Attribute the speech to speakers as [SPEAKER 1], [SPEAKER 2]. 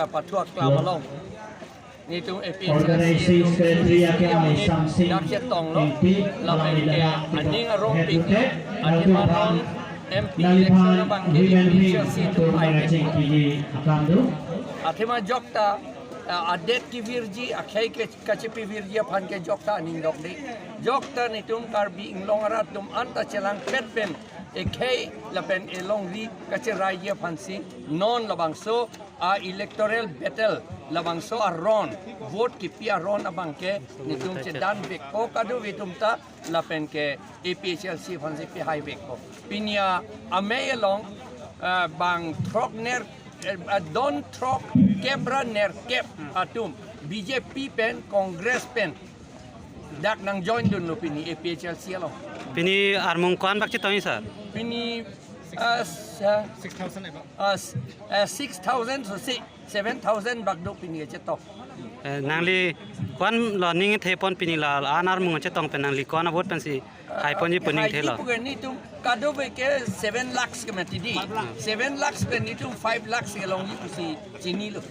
[SPEAKER 1] Patua Klamalong ni tu APCC dak cetong lo la aning arong pik aning maron MP election bang APCC tu pai athema jokta adet ki virji akhai ke kachepi virji phan ke jokta aning dok de jokta ni tum karbi inglongarat tum anta chelang petpen ekhai lapen elong ri kacherai ye phansi non labang so a electoral battle labang so a ron vote ki pia ron abang ke nitum che dan bek ko kadu vitum ta lapen ke APHLC phansi pi high bek ko pinya ame along bang trok ner don trok kebra ner kep atum BJP pen Congress pen dak nang join dun lo pini APHLC along
[SPEAKER 2] pini armong kwan bak che toy sir
[SPEAKER 1] pini 6,000 so 7,000 bagdo pini che to
[SPEAKER 2] nangli kwan learning the pon pini la anar mung che tong pen nangli kwan vote pen si hai pon ji puning the la
[SPEAKER 1] ni tum kado be ke 7 lakhs ke mati di 7 lakhs pen ni tum 5 lakhs ke long ni si chini lo